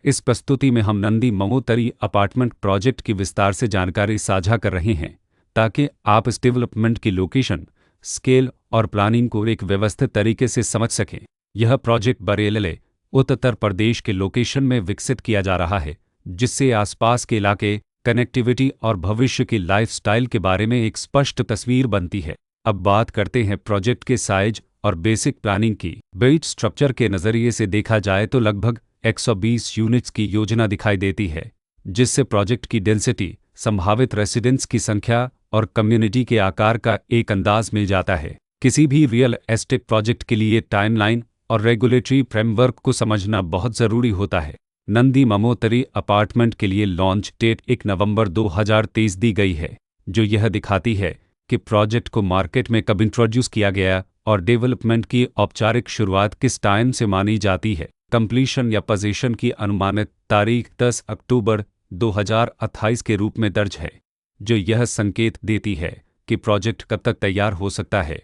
इस प्रस्तुति में हम नंदी ममोतरी अपार्टमेंट प्रोजेक्ट की विस्तार से जानकारी साझा कर रहे हैं ताकि आप इस डेवलपमेंट की लोकेशन, स्केल और प्लानिंग को एक व्यवस्थित तरीके से समझ सकें। यह प्रोजेक्ट बरेली, उत्तर प्रदेश के लोकेशन में विकसित किया जा रहा है, जिससे आसपास के इलाके, कनेक्टिविटी और भविष्य की लाइफस्टाइल के बारे में एक स्पष्ट तस्वीर बनती है। अब बात करते हैं प्रोजेक्ट के साइज और बेसिक प्लानिंग की। बेस स्ट्रक्चर के नज़रिए से देखा जाए तो लगभग 120 यूनिट्स की योजना दिखाई देती है, जिससे प्रोजेक्ट की डेंसिटी, संभावित रेसिडेंट्स की संख्या और कम्युनिटी के आकार का एक अंदाज मिल जाता है। किसी भी रियल एस्टेट प्रोजेक्ट के लिए टाइमलाइन और रेगुलेटरी फ्रेमवर्क को समझना बहुत ज़रूरी होता है। नंदी ममोतरी अपार्टमेंट के लिए लॉन्च डेट 1 नवंबर 2023 दी गई है, जो यह दिखाती है कि प्रोजेक्ट को मार्केट में कब इंट्रोड्यूस किया गया और डेवलपमेंट की औपचारिक शुरुआत किस टाइम से मानी जाती है। कंप्लीशन या पोजीशन की अनुमानित तारीख 10 अक्टूबर 2028 के रूप में दर्ज है, जो यह संकेत देती है कि प्रोजेक्ट कब तक तैयार हो सकता है।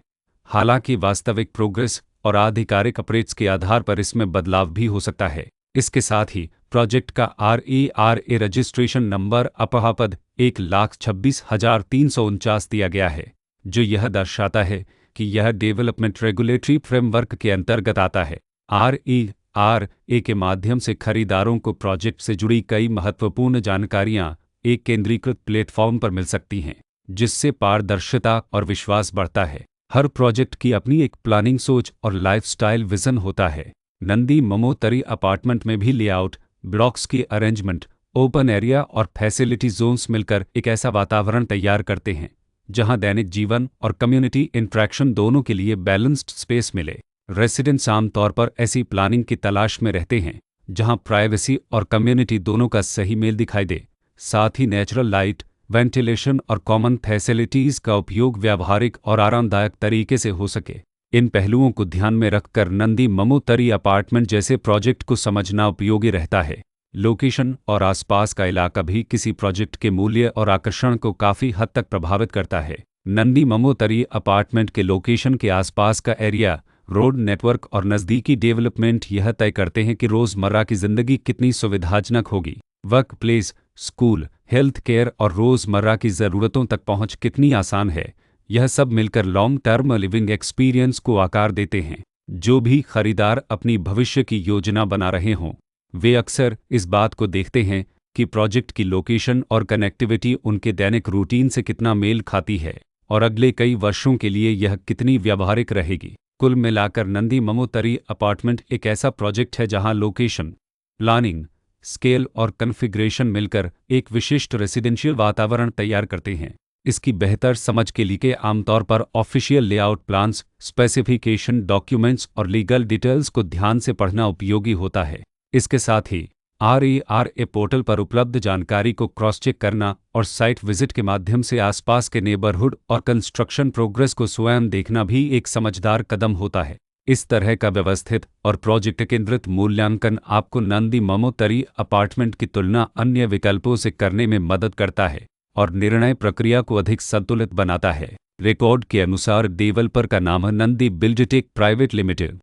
हालांकि वास्तविक प्रोग्रेस और आधिकारिक अपडेट्स के आधार पर इसमें बदलाव भी हो सकता है। इसके साथ ही प्रोजेक्ट का RERA रजिस्ट्रेशन नंबर अपहापद 1,26,349 दिया गया है, जो यह दर्शाता है कि यह डेवलपमेंट रेगुलेटरी फ्रेमवर्क के अंतर्गत आता है। RERA के माध्यम से खरीदारों को प्रोजेक्ट से जुड़ी कई महत्वपूर्ण जानकारियां एक केंद्रीकृत प्लेटफॉर्म पर मिल सकती हैं, जिससे पारदर्शिता और विश्वास बढ़ता है। हर प्रोजेक्ट की अपनी एक प्लानिंग सोच और लाइफस्टाइल विजन होता है। नंदी ममोतरी अपार्टमेंट में भी लेआउट, ब्लॉक्स की अरेंजमेंट, ओपन एरिया और फैसिलिटी जोन्स मिलकर एक ऐसा वातावरण तैयार करते हैं जहां दैनिक जीवन और कम्युनिटी इंटरेक्शन दोनों के लिए बैलेंस्ड स्पेस मिले। रेसिडेंट्स आमतौर पर ऐसी प्लानिंग की तलाश में रहते हैं जहां प्राइवेसी और कम्युनिटी दोनों का सही मेल दिखाई दे, साथ ही नेचुरल लाइट, वेंटिलेशन और कॉमन फैसिलिटीज़ का उपयोग व्यावहारिक और आरामदायक तरीके से हो सके। इन पहलुओं को ध्यान में रखकर नंदी ममोतरी अपार्टमेंट जैसे प्रोजेक्ट को समझना उपयोगी रहता है। लोकेशन और आसपास का इलाका भी किसी प्रोजेक्ट के मूल्य और आकर्षण को काफ़ी हद तक प्रभावित करता है। नंदी ममोतरी अपार्टमेंट के लोकेशन के आसपास का एरिया, रोड नेटवर्क और नज़दीकी डेवलपमेंट यह तय करते हैं कि रोज़मर्रा की ज़िंदगी कितनी सुविधाजनक होगी। Work place, school, health care और रोज़मर्रा की ज़रूरतों तक पहुंच कितनी आसान है। यह सब मिलकर लॉन्ग टर्म लिविंग एक्सपीरियंस को आकार देते हैं। जो भी खरीदार अपनी भविष्य की योजना बना रहे हों, वे अक्सर इस बात को देखते हैं कि प्रोजेक्ट की लोकेशन और कनेक्टिविटी उनके दैनिक रूटीन से कितना मेल खाती है और अगले कई वर्षों के लिए यह कितनी व्यावहारिक रहेगी। कुल मिलाकर नंदी ममोतरी अपार्टमेंट एक ऐसा प्रोजेक्ट है जहां लोकेशन, प्लानिंग, स्केल और कॉन्फ़िगरेशन मिलकर एक विशिष्ट रेसिडेंशियल वातावरण तैयार करते हैं। इसकी बेहतर समझ के लिए आमतौर पर official layout plans, specification documents और लीगल डिटेल्स को ध्यान से पढ़ना उपयोगी होता है। इसके साथ ही RERA पोर्टल पर उपलब्ध जानकारी को क्रॉस चेक करना और साइट विजिट के माध्यम से आसपास के नेबरहुड और कंस्ट्रक्शन प्रोग्रेस को स्वयं देखना भी एक समझदार कदम होता है। इस तरह का व्यवस्थित और प्रोजेक्ट केंद्रित मूल्यांकन आपको नंदी ममोतरी अपार्टमेंट की तुलना अन्य विकल्पों से करने में मदद करता है और निर्णय प्रक्रिया को अधिक संतुलित बनाता है। रिकॉर्ड के अनुसार डेवलपर का नाम नंदी बिल्डटेक प्राइवेट लिमिटेड